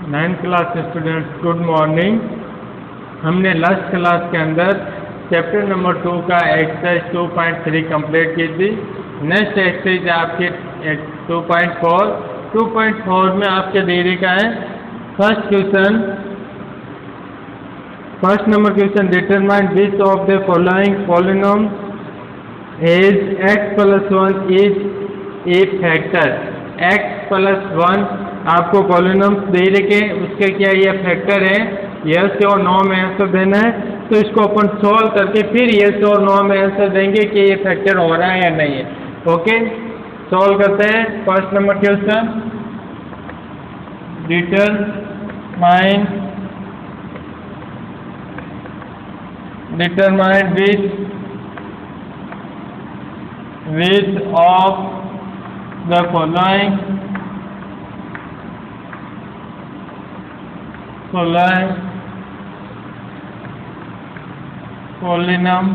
9th class students, good morning. हमने last class के अंदर चैप्टर नंबर 2 का एक्सरसाइज 2.3 कंप्लीट की थी। नेक्स्ट एक्सरसाइज आपके 2.4 में आपके देरी का है first question. First number question, determine which of the following पॉलिनॉम is x + 1 is a factor. x + 1 आपको पॉलिनॉम्स दे रखे, उसके क्या ये फैक्टर है, यस और नो में आंसर देना है। तो इसको अपन सॉल्व करके फिर यस और नो में आंसर देंगे कि ये फैक्टर हो रहा है या नहीं है। ओके, सॉल्व करते हैं। First number question, determine which of the following polynomial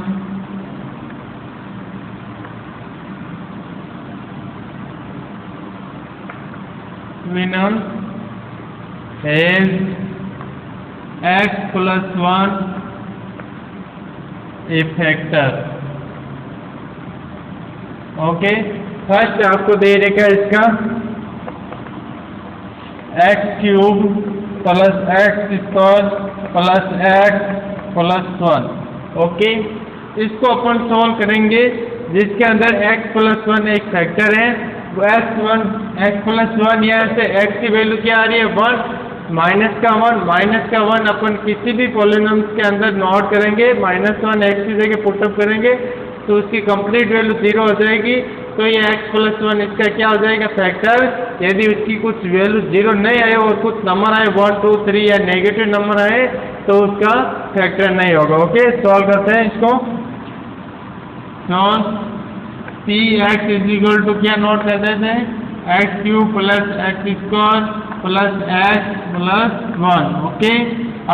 is x + 1 a factor। Okay, first आपको दे रखा है इसका x³ + x² + x + 1। ओके, इसको अपन सॉल्व करेंगे जिसके अंदर x + 1 एक फैक्टर है। x + 1 यहाँ से x की वैल्यू क्या आ रही है, 1 -1 अपन किसी भी पॉलिनॉम्स के अंदर नोट करेंगे, -1 x की जगह पुटअप करेंगे तो उसकी कंप्लीट वैल्यू 0 हो जाएगी। तो ये x + 1 इसका क्या हो जाएगा, फैक्टर। यदि उसकी कुछ वैल्यू 0 नहीं आए और कुछ नंबर आए 1 2 3 या नेगेटिव नंबर आए तो उसका फैक्टर नहीं होगा। ओके, सॉल्व करते हैं इसको। Px = क्या नोट कर देते हैं, x³ + x² + x + 1। ओके,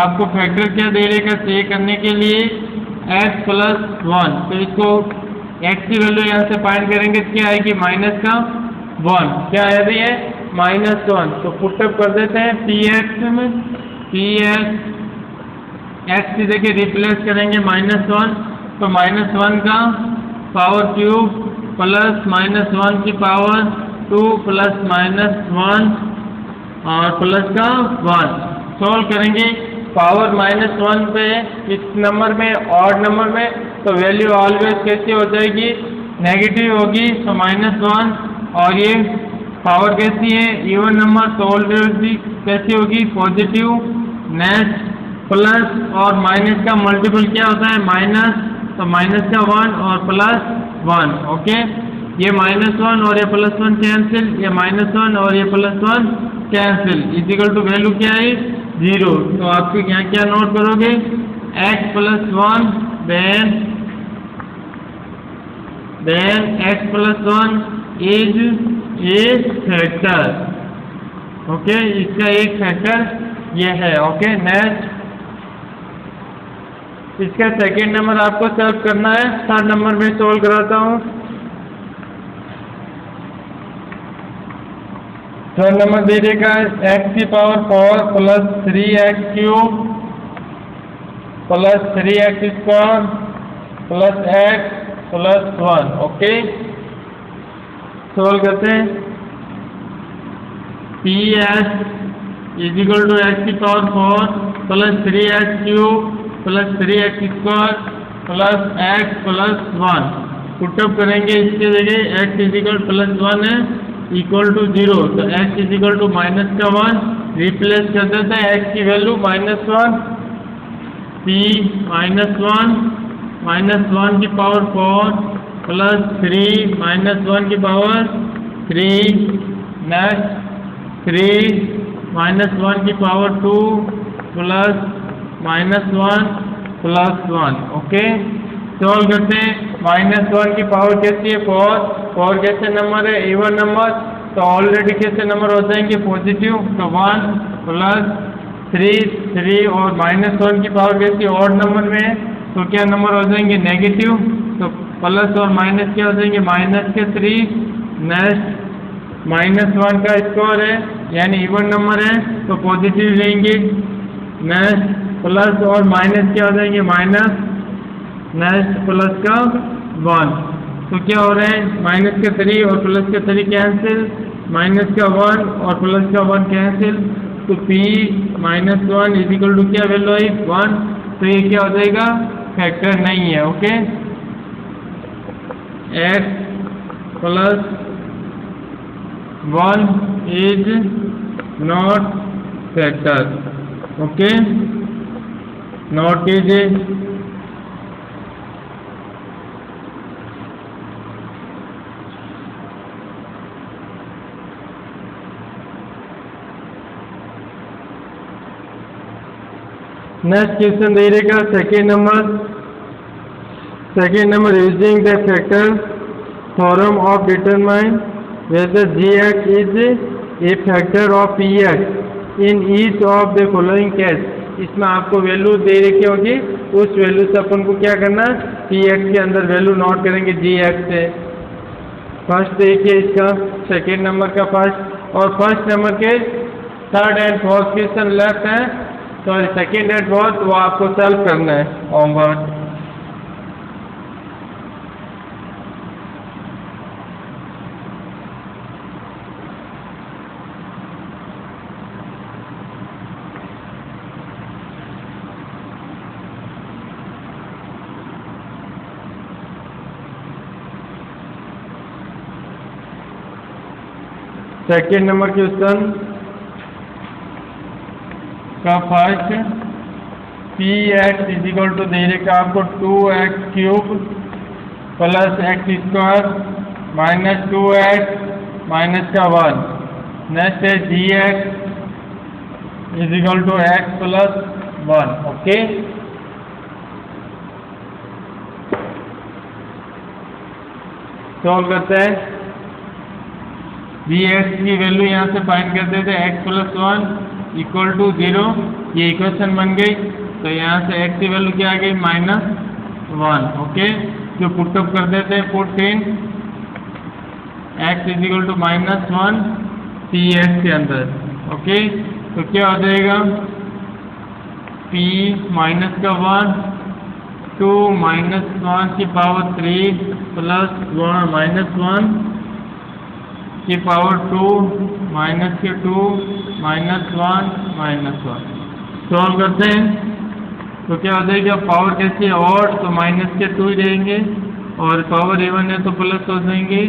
आपको फैक्टर क्या दे रहेगा चेक करने के लिए, x + 1। तो इसको x की वैल्यू यहाँ से फाइंड करेंगे, क्या आएगी, -1। क्या आ रही है, -1। तो पुटअप कर देते हैं Px में, x की जगह रिप्लेस करेंगे -1, तो -1 का पावर क्यूब प्लस -1 की पावर 2 + -1 और प्लस का 1। सॉल्व करेंगे पावर -1 पे इस नंबर में, ऑड नंबर में, तो वैल्यू ऑलवेज कैसी हो जाएगी, नेगेटिव होगी। तो -1 और ये पावर कैसी है, इवन नंबर, तो ऑलवेज कैसी होगी, पॉजिटिव। नेक्स्ट प्लस और माइनस का मल्टीपल क्या होता है, माइनस, तो माइनस का 1 और प्लस 1। ओके, ये -1 और ये +1 कैंसिल, ये -1 और ये +1 कैंसिल, इक्वल टू वैल्यू क्या है, 0। तो आपको यहाँ क्या नोट करोगे, x + 1 then x + 1 is a factor। Okay, इसका एक फैक्टर ये है। ओके, नेक्स्ट इसका सेकेंड नंबर आपको सॉल्व करना है। थर्ड नंबर में सॉल्व कराता हूँ। थर्ड नंबर दे देगा x⁴ + 3x³ + 3x² + x + 1। Okay, solve करते हैं। Ps = x⁴ + 3x³ + 3x² + x + 1। Put up करेंगे इसके जगह x +1 है, इक्वल टू 0, तो x -1 रिप्लेस कर देते हैं, x की वैल्यू -1। P -1 की पावर 4 + 3 -1 की पावर 3। नेक्स्ट 3 -1 की पावर 2 + -1 + 1। ओके, सॉल्व करते हैं। -1 की पावर कैसी है, 4 कैसे नंबर है, इवन नंबर, तो ऑलरेडी कैसे नंबर हो जाएंगे, पॉजिटिव, तो 1 + 3 और -1 की पावर कैसी, ऑड नंबर में, तो क्या नंबर हो जाएंगे, नेगेटिव। तो प्लस और माइनस क्या हो जाएंगे, -3। नेक्स्ट -1 का स्क्वायर है यानी इवन नंबर है तो पॉजिटिव लेंगे। नेक्स्ट प्लस और माइनस क्या हो जाएंगे, माइनस, नेक्स्ट प्लस का 1, तो क्या हो रहा है, माइनस का 3 और प्लस का 3 कैंसिल, माइनस का 1 और प्लस का 1 कैंसिल, तो p -1 इज इक्वल टू क्या वैल्यू है, 1, तो ये क्या हो जाएगा, फैक्टर नहीं है। Okay, x plus 1 is not factor. Okay, note कीजिए। नेक्स्ट क्वेश्चन दे रहेगा second number using the factor theorem of determine whether gx is a factor of px in each of the following case. इसमें आपको value दे रखी होगी, उस value से अपन को क्या करना, px के अंदर वैल्यू नोट करेंगे gx से। फर्स्ट देखिए इसका, सेकेंड नंबर का फर्स्ट, और फर्स्ट नंबर के third and fourth question left है, सॉरी सेकेंड एंड फोर्थ, वो आपको सॉल्व करना है होमवर्क। सेकेंड नंबर क्वेश्चन का first, P x is equal to दे रखा आपको 2x³ plus x² minus 2x minus का 1। नेक्स्ट है gx is equal to x plus 1। Okay, solve करते हैं। gx की वैल्यू यहाँ से फाइंड करते थे, x प्लस 1 इक्वल टू 0, ये इक्वेशन बन गई, तो यहाँ से x की वैल्यू क्या आ गई, -1। ओके, जो पुटअप कर देते हैं, put in x is equal to -1 px के अंदर। ओके, तो क्या हो जाएगा, p माइनस का 1 2 -1 की पावर 3 प्लस -1 की पावर 2 माइनस के 2 -1 सॉल्व करते हैं, तो क्या हो जाएगा, पावर कैसी है और, तो माइनस के 2 ही रहेंगे, और पावर इवन है तो प्लस हो जाएंगे,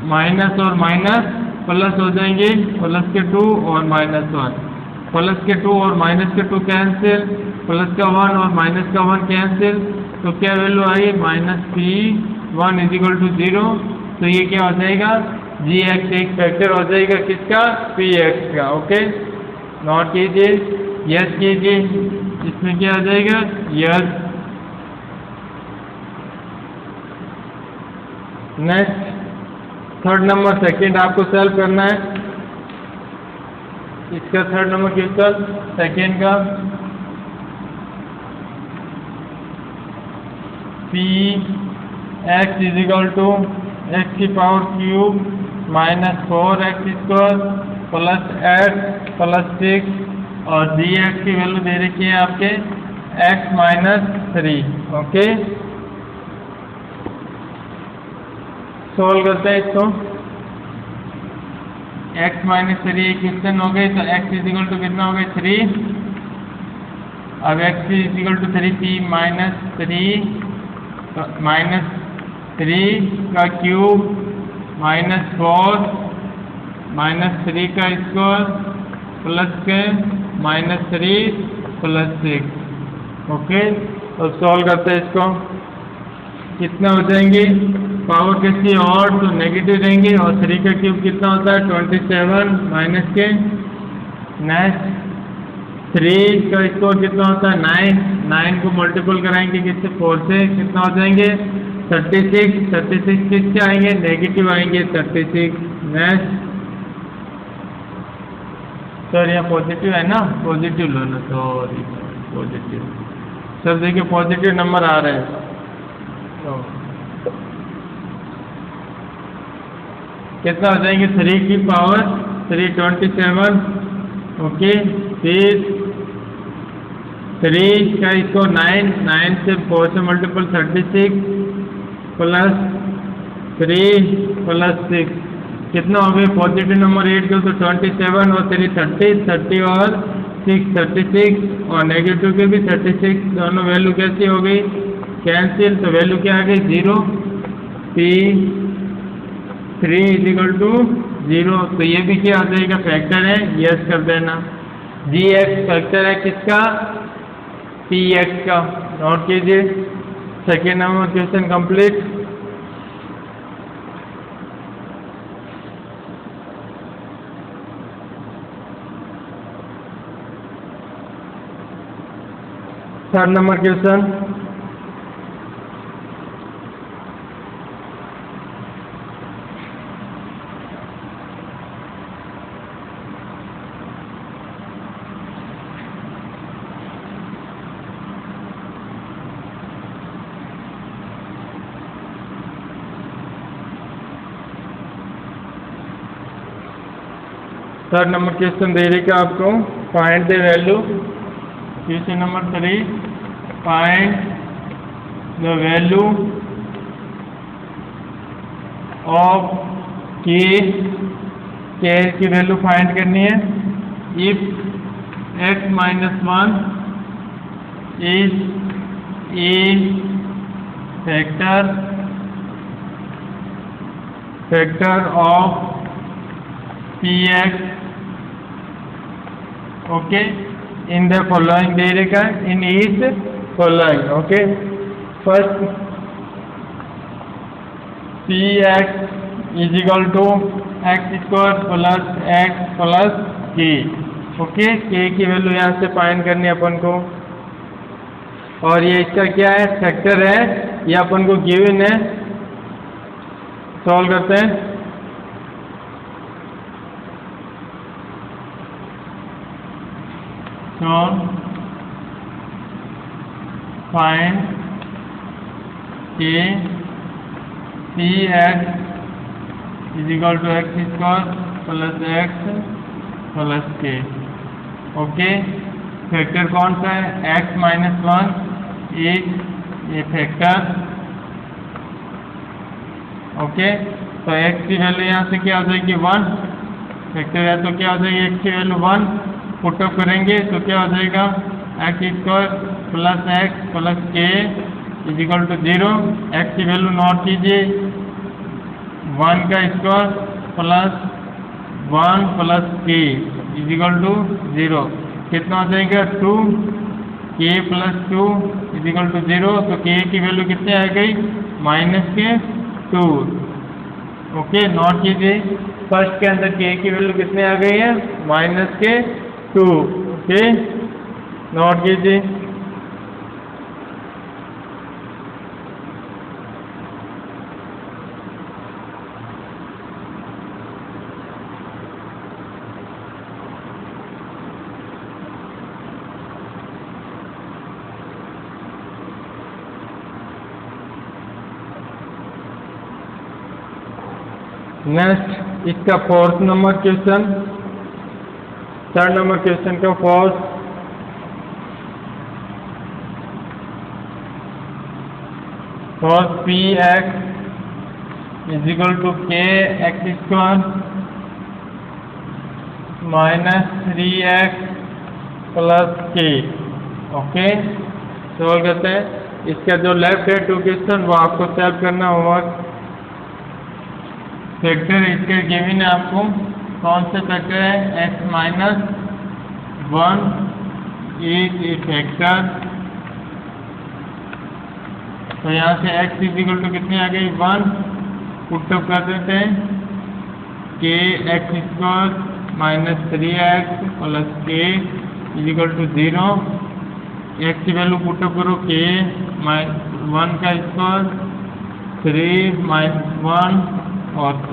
माइनस और माइनस प्लस हो जाएंगे, प्लस के 2 और -1, प्लस के 2 और माइनस के 2 कैंसिल, प्लस का 1 और माइनस का 1 कैंसिल, तो क्या वैल्यू आई, -p1 इज इक्वल टू 0। तो ये क्या हो जाएगा, gx एक फैक्टर हो जाएगा किसका, px का। ओके, नोट कीजिए, यस कीजिए, इसमें क्या आ जाएगा, yes. Next third number second आपको सॉल्व करना है, इसका थर्ड नंबर क्वेश्चन सेकंड का, px is equal to x की power cube -4x² plus x plus 6, और gx की वैल्यू दे रखी है आपके x -3। ओके, सोल्व करते हैं इसको, x -3 क्वेश्चन हो गए, तो x इज इक्वल टू कितना हो गया, 3। अब x is equal to 3, p -3 का क्यूब -4 -3 का स्क्वायर प्लस के -3 प्लस 6। ओके, तो सॉल्व करते हैं इसको, कितना हो जाएंगे, पावर कैसी और, तो नेगेटिव रहेंगे, और 3 का क्यूब कितना होता है, 27 माइनस के, नेक्स्ट 3 का स्क्वायर कितना होता है, 9 को मल्टीपल कराएंगे किससे, 4 से, कितना हो जाएंगे, 36 किससे आएंगे, नेगेटिव आएंगे 36। नेक्स्ट, सर यहाँ पॉजिटिव है ना, पॉजिटिव लो ना, सॉरी पॉजिटिव, सर देखिए पॉजिटिव नंबर आ रहे हैं, तो कितना हो जाएंगे, 3 की पावर 327, ओके। फिर 3 का इसको 9 से 4 से मल्टीपल 36 प्लस 3 प्लस 6 कितना हो गया? पॉजिटिव नंबर 8 के तो 27 और 3 30 और 6 36 और नेगेटिव के भी 36, दोनों वैल्यू कैसी हो गई? कैंसिल। तो वैल्यू क्या आ गई? 0। P3 = 0। तो ये भी क्या आ जाएगा? फैक्टर है। यस कर देना। Gx फैक्टर है किसका? Px का। नोट कीजिए। Second number question complete. Third number question, third number question दे रही का आपको, find the value. Question number 3, find the value of k की वैल्यू फाइंड करनी है। If x - 1 is a factor of Px, okay, in the following दे रहेगा, in each following, okay. First Px = x² plus x प्लस k, okay. k की value यहाँ से find करनी है अपन को, और ये इसका क्या है? फैक्टर है। ये अपन को गिवन है। सॉल्व करते हैं। फाइंड के Px = x² प्लस x प्लस k, ओके। फैक्टर कौन सा है? x - 1 इज ये फैक्टर, ओके। तो x की वैल्यू यहाँ से क्या हो जाएगी? 1। फैक्टर है तो क्या हो जाएगी? x की वैल्यू 1। पुटअप करेंगे तो क्या हो जाएगा? x² प्लस x प्लस k = 0। x की वैल्यू नोट कीजिए, 1 का स्क्वायर प्लस 1 प्लस k = 0। कितना हो जाएगा? 2। k plus 2 = 0। तो k की वैल्यू कितनी आ गई? -2, ओके। नोट कीजिए, फर्स्ट के अंदर k की वैल्यू कितनी आ गई है? -2, ओके। नोट कीजिए। नेक्स्ट इसका fourth number question, third number question का fourth, Px = k x² - 3x plus k, okay. Solve करते हैं। इसका जो लेफ्ट है 2 क्वेश्चन वो आपको सॉल्व करना होगा। फैक्टर इसके गिवन है आपको। कौन से फैक्टर है? x - 1 is a factor. तो यहाँ से x = कितनी आ गई? 1। पुटअप कर देते हैं, k x² - 3x plus k = 0। x की वैल्यू पुटअप करो, k - 1 का स्क्वायर 3 - 1 और k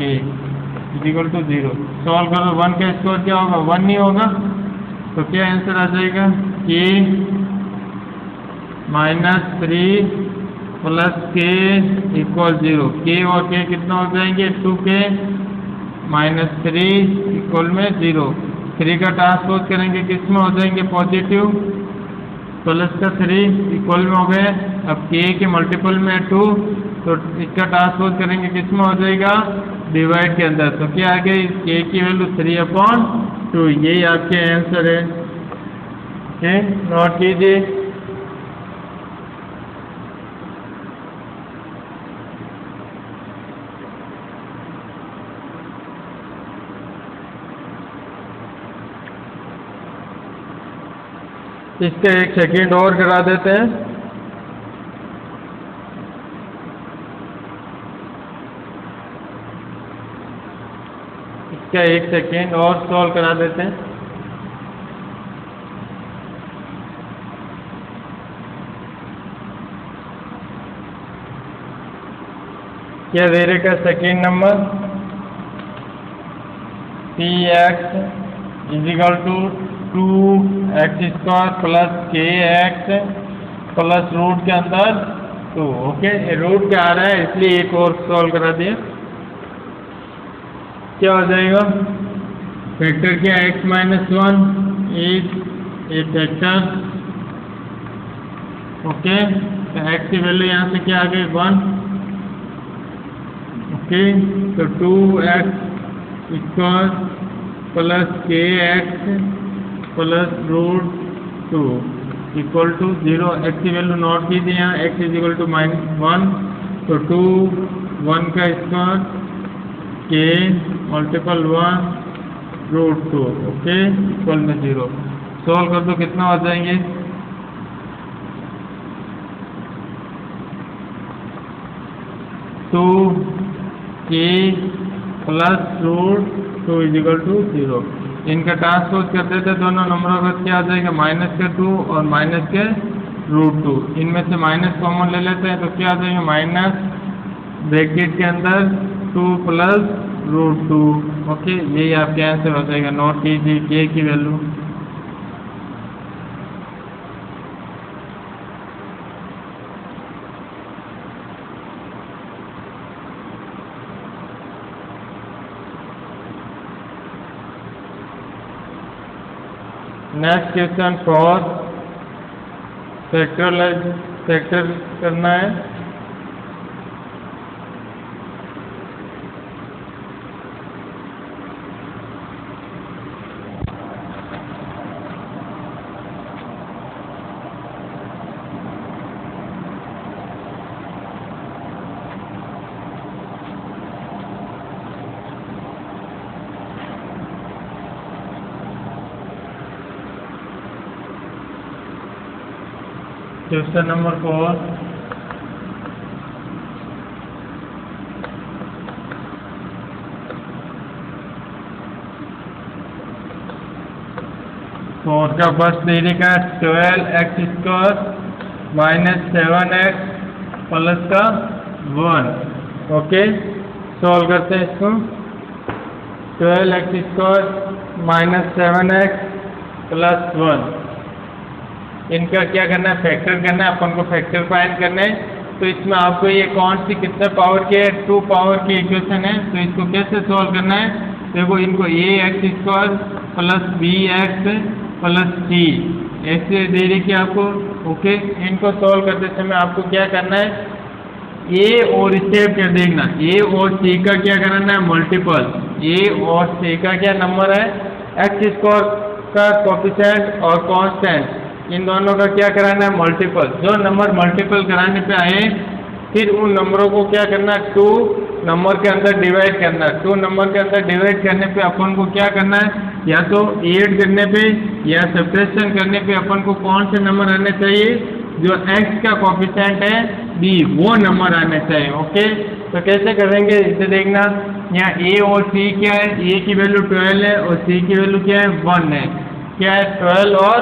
= 0। सॉल्व करो, 1 का स्क्वायर क्या होगा? 1 नहीं होगा। तो क्या आंसर आ जाएगा? k - 3 plus k = 0। k और k कितना हो जाएंगे? 2k -3 इक्वल में 0। 3 का ट्रांसपोज करेंगे किस में हो जाएंगे पॉजिटिव, प्लस का 3 इक्वल में हो गए। अब k के मल्टीपल में 2, तो इसका ट्रांसपोज करेंगे किस में हो जाएगा डिवाइड के अंदर। तो क्या आ गई k की वैल्यू 3/2। यही आपके आंसर है। ओके, नोट कीजिए। इसका एक सेकेंड और करा देते हैं। इसका एक सेकेंड और सॉल्व करा देते हैं। क्या दे रखा second number, px = 2x² plus kx plus root के अंदर 2। ओके, रूट क्या आ रहा है इसलिए एक और सॉल्व करा दिया। क्या हो जाएगा, फैक्टर क्या x - 1 एक फैक्टर। ओके, तो x की वैल्यू यहाँ से क्या आ गई 1। ओके, तो 2x² plus kx plus root 2 equal to 0। x की वैल्यू नोट कीजिए यहाँ, x = -1, तो 2 1 का स्क्वायर k मल्टीपल 1 रूट 2। ओके, इक्वल में 0। सॉल्व कर दो, कितना हो जाएंगे 2k प्लस रूट 2 = 0। इनका ट्रांसपोज कर देते दोनों नंबरों का, क्या आ जाएगा -2 और -√2। इनमें से माइनस कॉमन ले लेते हैं, तो क्या आ जाएगा माइनस ब्रैकेट के अंदर 2 प्लस √2। ओके, यही आपके आंसर हो जाएगा। नोट कीजिए k की वैल्यू। नेक्स्ट क्वेश्चन 4, फैक्टर करना है। क्वेश्चन नंबर 4, का फर्स्ट देने का 12x² - 7x प्लस का 1। ओके, सॉल्व करते हैं इसको। 12x² - 7x प्लस 1, इनका क्या करना है फैक्टर करना है। अपन को फैक्टर फाइंड करना है, तो इसमें आपको ये कौन सी कितने पावर की है 2 पावर की इक्वेशन है। तो इसको कैसे सॉल्व करना है, देखो इनको ax² plus bx plus c ऐसे दे रही कि आपको। ओके, इनको सॉल्व करते समय आपको क्या करना है, a और स्टेप क्या देखना, a और c का क्या करना है मल्टीपल। a और c का क्या नंबर है x² का कोएफिशिएंट और कांस्टेंट, इन दोनों का क्या कराना है मल्टीपल। जो नंबर मल्टीपल कराने पे आए फिर उन नंबरों को क्या करना है 2 नंबर के अंदर डिवाइड करना। 2 नंबर के अंदर डिवाइड करने पे अपन को क्या करना है, या तो ऐड करने पे या सब्ट्रैक्शन करने पे अपन को कौन से नंबर आने चाहिए, जो x का कोएफिशिएंट है b वो नंबर आने चाहिए। ओके, तो कैसे करेंगे इसे देखना। यहाँ a और c क्या है, a की वैल्यू 12 है और c की वैल्यू क्या है 1 है। क्या है 12 और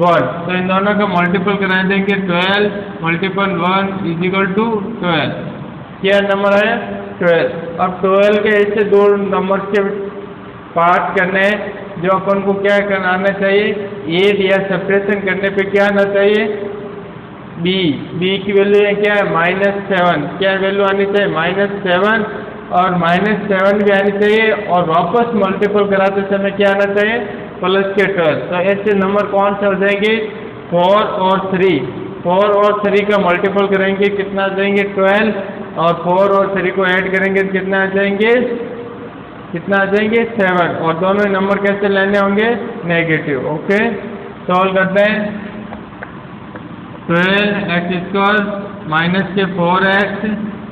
1, तो इन दोनों का मल्टीपल करा देंगे। 12 × 1 = 12। क्या नंबर है 12। अब 12 के ऐसे 2 नंबर के पार्ट करने हैं, जो अपन को क्या कराना चाहिए, ऐड या सब्ट्रैक्शन करने पे क्या आना चाहिए b की वैल्यू क्या है -7। क्या वैल्यू आनी चाहिए -7 और -7 भी आनी चाहिए, और वापस मल्टीपल कराते समय क्या आना चाहिए, प्लस के 12। तो ऐसे नंबर कौन से हो जाएंगे, 4 और 3। 4 और 3 का मल्टीपल करेंगे कितना आ जाएंगे, 12, और 4 और 3 को ऐड करेंगे तो कितना आ जाएंगे, 7। और दोनों नंबर कैसे लेने होंगे, नेगेटिव। ओके, सॉल्व करते हैं। 12x² माइनस के 4x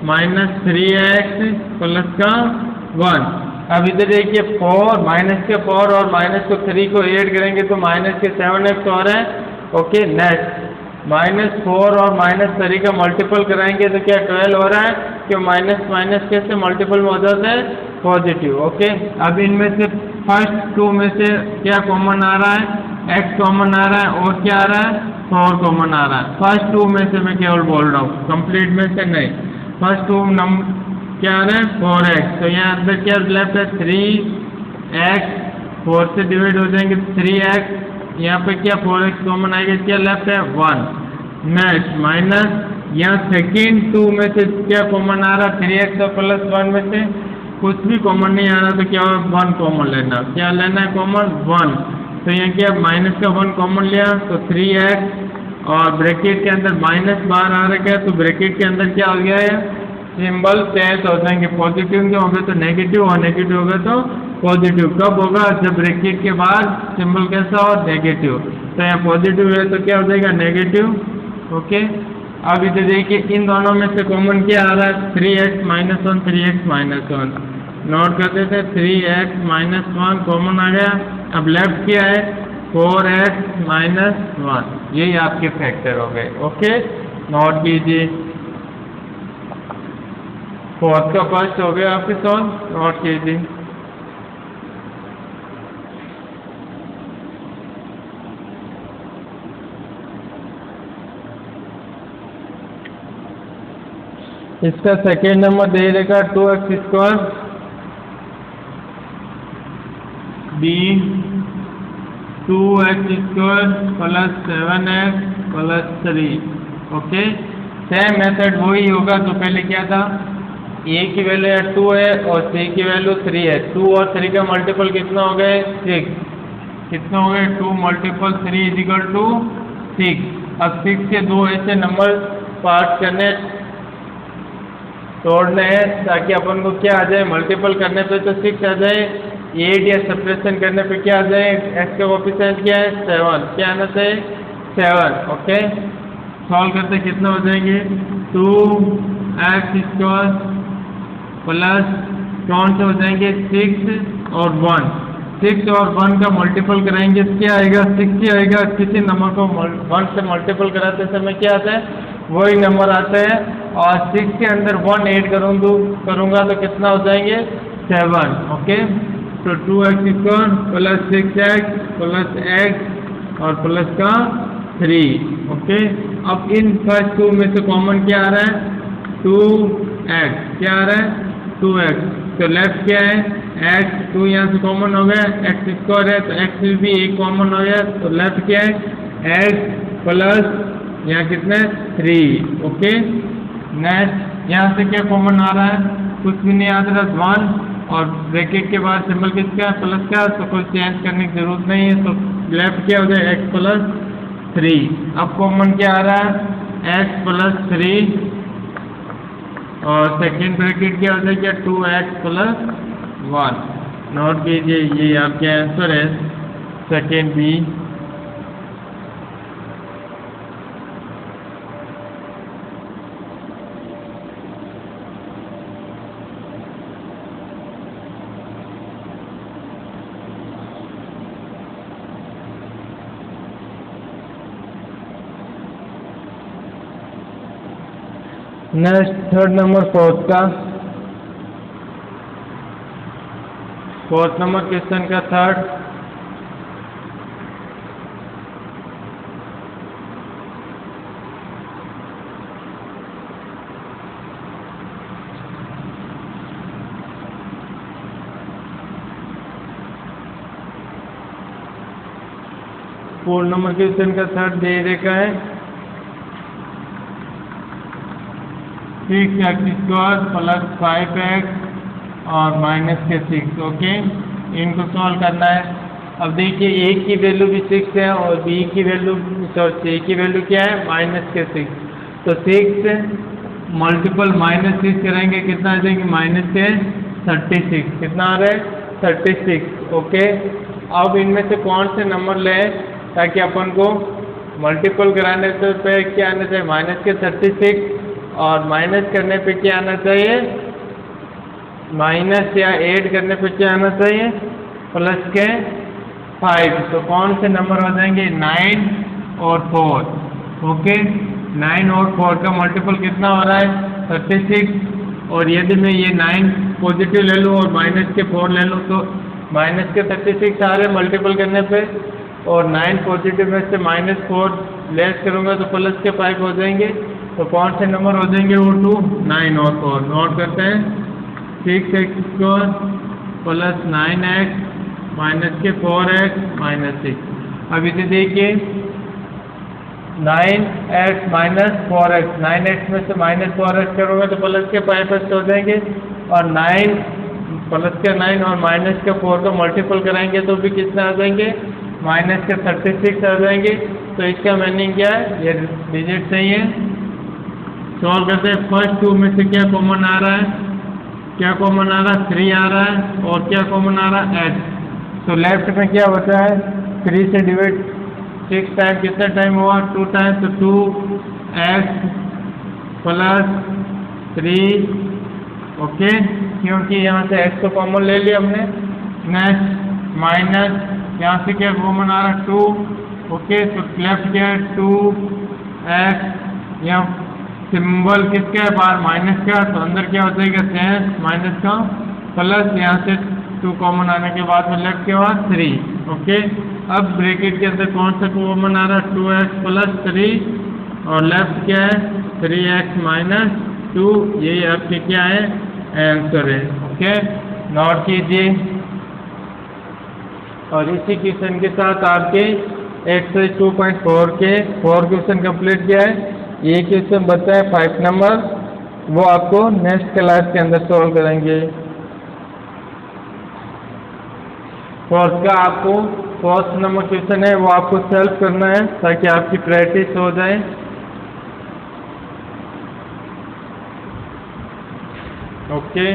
माइनस 3x प्लस का 1। अब इधर देखिए 4 माइनस के 4 और माइनस को 3 को ऐड करेंगे तो माइनस के 7x और है। ओके, नेक्स्ट -4 और -3 का मल्टीपल कराएंगे तो क्या 12 हो रहा है, क्यों माइनस माइनस कैसे मल्टीपल में हो जाता है, पॉजिटिव। ओके, अब इनमें से फर्स्ट 2 में से क्या कॉमन आ रहा है, x कॉमन आ रहा है, और क्या आ रहा है, 4 कॉमन आ रहा है। फर्स्ट 2 में से मैं केवल बोल रहा हूँ, कंप्लीट में से नहीं। फर्स्ट 2 क्या आ रहा है, 4x। तो यहाँ अंदर क्या लेफ्ट है, 3x, 4 से डिवाइड हो जाएंगे 3x, यहाँ पे क्या 4x कॉमन आएगा, क्या लेफ्ट है 1। नेक्स्ट माइनस, यहाँ सेकेंड 2 में से क्या कॉमन आ रहा है, 3x और प्लस 1 में से कुछ भी कॉमन नहीं आ रहा, तो क्या 1 कॉमन लेना, क्या लेना है कॉमन, 1। तो यहाँ क्या माइनस का 1 कॉमन लिया तो 3x, और ब्रैकेट के अंदर माइनस बाहर आ रखा है, तो ब्रैकेट के अंदर क्या हो गया है, सिंबल चेंज हो जाएंगे, पॉजिटिव जो होगा तो नेगेटिव, और नेगेटिव होगा तो पॉजिटिव। कब होगा, जब ब्रैकेट के बाद सिंबल कैसा हो, नेगेटिव। तो यहाँ पॉजिटिव है तो क्या हो जाएगा, नेगेटिव। ओके, अब इधर देखिए इन दोनों में से कॉमन क्या आ रहा है, 3x - 1 3x - 1। नोट कर देते हैं, 3x - 1 कॉमन आ गया। अब लेफ्ट क्या है, 4x - 1, यही आपके फैक्टर हो गए। ओके, नोट कीजिए, 4th का फर्स्ट हो गया आपके सॉल्व, नोट कीजिए। इसका सेकेंड नंबर दे देगा 2x² b 2x² plus 7x plus 3। Okay, same method वही होगा। तो पहले क्या था, a की वैल्यू 2 है और c की वैल्यू 3 है। 2 और 3 का मल्टीपल कितना हो गए, 6। कितना हो गए, 2 × 3 = 6। अब 6 के दो ऐसे नंबर पार्ट करने, तोड़ने हैं, ताकि अपन को क्या आ जाए, मल्टीपल करने पे तो 6 आ जाए, एड या सब्ट्रैक्शन करने पे क्या आ जाए, x का कोएफिशिएंट क्या है, 7। क्या आना चाहिए, 7। ओके, सॉल्व करते कितना हो जाएंगे, 2x² प्लस कौन से हो जाएंगे, 6 और 1। 6 और 1 का मल्टीपल कराएंगे तो क्या आएगा, 6 ही आएगा। किसी नंबर को 1 से मल्टीपल कराते समय क्या आता है, वही नंबर आता है। और 6 के अंदर 1 ऐड करूँगा तो कितना हो जाएंगे, 7। ओके, तो 2x² plus 6x plus x और प्लस का 3। ओके, अब इन फर्स्ट 2 में से कॉमन क्या आ रहा है, 2x। क्या आ रहा है, 2x। तो लेफ्ट क्या है, x, 2 यहाँ से कॉमन हो गया, x² है तो x भी एक कॉमन हो गया। तो लेफ्ट क्या है, x प्लस यहाँ कितने, 3। ओके, नेक्स्ट यहाँ से क्या कॉमन आ रहा है, कुछ भी नहीं आ रहा, 1, और ब्रैकेट के बाद सिंबल किसका, प्लस का, तो कुछ चेंज करने की जरूरत नहीं है। तो लेफ्ट क्या हो जाए, x प्लस 3। अब कॉमन क्या आ रहा है, x प्लस 3, और सेकेंड ब्रैकेट क्या हो जाएगा, 2x प्लस 1। नोट कीजिए, ये आपका आंसर है, second B. Next third number, fourth का, फोर्थ नंबर क्वेश्चन का थर्ड। फोर्थ नंबर क्वेश्चन का थर्ड दे रखा है, 6x² प्लस 5x और -6। ओके, इनको सॉल्व करना है। अब देखिए ए की वैल्यू भी 6 है और बी की वैल्यू सी की वैल्यू क्या है -6। तो 6 मल्टीपल -6 करेंगे कितना आ जाएंगे -36। कितना आ रहा है 36। ओके, अब इनमें से कौन से नंबर लें ताकि अपन को मल्टीपल कराने से पे क्या आना चाहिए -36 और माइनस करने पे क्या आना चाहिए माइनस या ऐड करने पे क्या आना चाहिए +5। तो कौन से नंबर हो जाएंगे 9 और 4। ओके, 9 और 4 का मल्टीपल कितना हो रहा है 36। और यदि मैं ये 9 पॉजिटिव ले लूँ और माइनस के 4 ले लूँ तो -36 आ रहे मल्टीपल करने पे, और 9 पॉजिटिव में से -4 लेस करूँगा तो +5 हो जाएंगे। तो कौन से नंबर हो जाएंगे वो 2, 9 और 4। नोट करते हैं 6x² + 9x -4x -6। अब इसे देखिए 9x -4x, 9x में से -4x करोगे तो +5x हो जाएंगे, और 9 +9 और -4 को मल्टीपल कराएंगे तो भी कितने आ जाएंगे -36 आ जाएंगे। तो इसका मीनिंग क्या है, ये डिजिट सही है। सॉल्व करते हैं। फर्स्ट 2 में से क्या कॉमन आ रहा है 3 आ रहा है, और क्या कॉमन आ रहा है x। तो लेफ्ट में क्या बचा है 3 से डिवाइड 6 टाइम कितना टाइम हुआ 2 टाइम, तो 2x + 3। ओके, क्योंकि यहाँ से x को कॉमन ले लिया हमने। नेक्स्ट माइनस, यहाँ से क्या कॉमन आ रहा है 2। ओके, तो लेफ्ट क्या है 2x, यहाँ सिंबल किसका है बाहर माइनस का, तो अंदर क्या हो जाएगा सेंस माइनस का, प्लस यहाँ से 2 कॉमन आने के बाद में लेफ्ट के बाद 3। ओके, अब ब्रैकेट के अंदर कौन सा कॉमन आ रहा है 2x + 3, और लेफ्ट क्या है 3x - 2। यही आपके क्या है आंसर है। ओके, नोट कीजिए। और इसी क्वेश्चन के साथ आपके एक्सरसाइज 2.4 के 4 क्वेश्चन कंप्लीट किया है। ये क्वेश्चन बचा है 5 नंबर, वो आपको नेक्स्ट क्लास के अंदर सॉल्व करेंगे। फोर्थ का आपको फर्स्ट नंबर क्वेश्चन है वो आपको सॉल्व करना है ताकि आपकी प्रैक्टिस हो जाए। ओके।